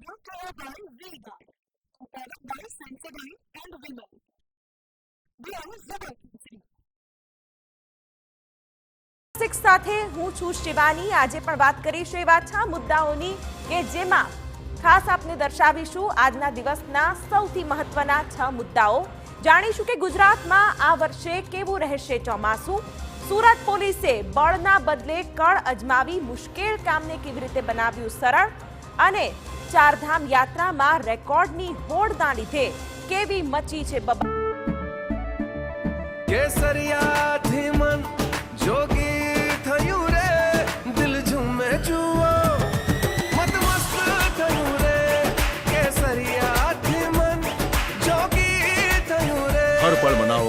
brought to you by V-Guard, prepared by Sensodyne and Vimal. We are Zubaki. સાથે હું છું શિવાની। આજે પણ વાત કરીશું એવા 6 મુદ્દાઓની કે જેમાં ખાસ આપને દર્શાવીશું આજના દિવસના સૌથી મહત્વના 6 મુદ્દાઓ। જાણીશું કે ગુજરાતમાં આ વર્ષે કેવું રહેશે ચોમાસું। સુરત પોલીસે બળના બદલે કળ અજમાવી મુશ્કેલ કામને કેવી રીતે બનાવ્યું સરળ અને ચારધામ યાત્રામાં રેકોર્ડની હોડના લીધે કેવી મચી છે બબા। કેસરિયાથી મન જોગી થયું રે દિલ ઝૂમે જુઓ મત મસ્ત થયું રે કેસરિયાથી મન જોગી થયું રે। हर पल मनाओ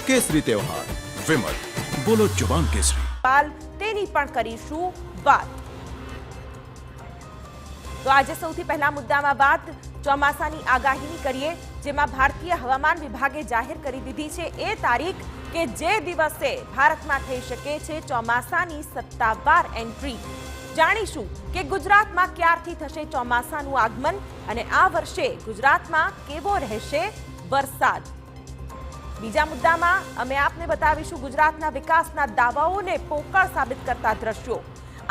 केसरी त्योहार। विमल बोलो जुबान केसरी। પાલ તેની પણ કરીશું વાત। તો આજે સૌથી પહેલા મુદ્દામાં વાત ચોમાસાની આગાહીની કરીએ, જેમાં ભારતીય હવામાન વિભાગે જાહેર કરી દીધી છે એ તારીખ કે જે દિવસે ભારતમાં થઈ શકે છે ચોમાસાની સત્તાવાર એન્ટ્રી। જાણીશું કે ગુજરાતમાં ક્યારથી થશે ચોમાસાનું આગમન અને આ વર્ષે ગુજરાતમાં કેવો રહેશે વરસાદ। બીજા મુદ્દામાં અમે આપને બતાવીશું ગુજરાતના વિકાસના દાવાઓને પોકળ સાબિત કરતા દ્રશ્યો।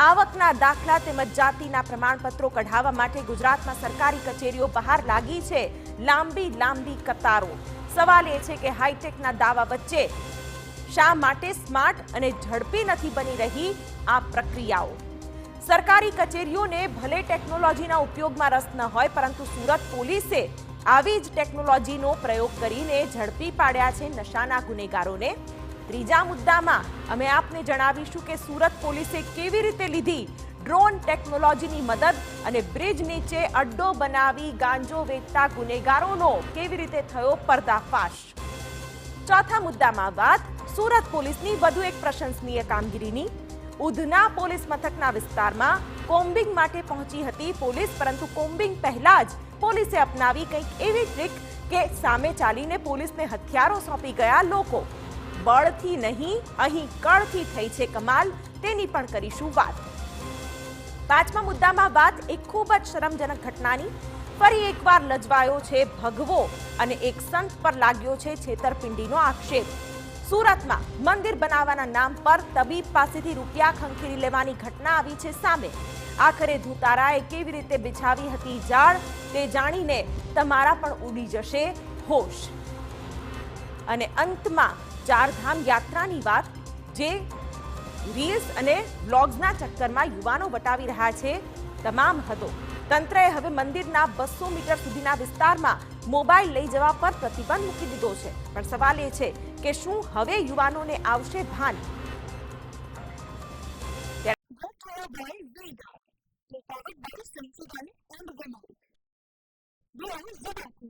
આવકના દાખલા તેમજ જાતિના પ્રમાણપત્રો કઢાવવા માટે ગુજરાતમાં સરકારી કચેરીઓ બહાર લાગી છે લાંબી કતારો। સવાલ એ છે કે હાઈટેકના દાવા વચ્ચે શા માટે સ્માર્ટ અને ઝડપી નથી બની રહી આ પ્રક્રિયાઓ। સરકારી કચેરીઓને ભલે ટેકનોલોજીના ઉપયોગમાં રસ ન હોય, પરંતુ સુરત પોલીસે આવી જ ટેકનોલોજીનો પ્રયોગ કરીને ઝડપી પાડ્યા છે નશાના ગુનેગારોને। ત્રીજા મુદ્દામાં અમે આપને જણાવીશું કે સુરત પોલીસે કેવી રીતે લીધી ડ્રોન ટેકનોલોજીની મદદ અને બ્રિજ નીચે અડ્ડો બનાવી ગાંજો વેચતા ગુનેગારોનો કેવી રીતે થયો પર્દાફાશ। ચોથા મુદ્દામાં વાત સુરત પોલીસની વધુ એક પ્રશંસનીય કામગીરીની। ઉધના પોલીસ મથકના વિસ્તારમાં કોમ્બિંગ માટે પહોંચી હતી પોલીસ, પરંતુ કોમ્બિંગ પહેલા જ પોલીસે અપનાવી કંઈક એવી ટ્રીક કે સામે ચાલીને પોલીસને હથિયારો સોંપી ગયા લોકો। બળથી નહીં, અહીં કળથી થઈ છે કમાલ, તેની પણ કરીશું વાત। પાંચમા મુદ્દામાં વાત એક ખૂબ જ શરમજનક ઘટનાની। ફરી એકવાર લજવાયો છે ભગવો અને એક સંત પર લાગ્યો છે છેતરપિંડીનો આક્ષેપ। સુરતમાં મંદિર બનાવવાના નામ પર તબીબ પાસેથી રૂપિયા ખંખેરી લેવાની ઘટના આવી છે સામે। આખરે ધુતારાએ કેવી રીતે બિછાવી હતી જાળ તે જાણીને તમારા પણ ઉડી જશે હોશ। અને અંતમાં ચારધામ યાત્રાની વાત, જે રીલ્સ અને વ્લોગ્સના ચક્કરમાં યુવાનો વટાવી રહ્યા છે તમામ હદો। તંત્રએ હવે મંદિરના 200 મીટર સુધીના વિસ્તારમાં મોબાઈલ લઈ જવા પર પ્રતિબંધ મૂકી દીધો છે, પણ સવાલ એ છે કે શું હવે યુવાનોને આવશે ભાન। By V-Guard, prepared by Sensodyne and Vimal. We are Zubaki.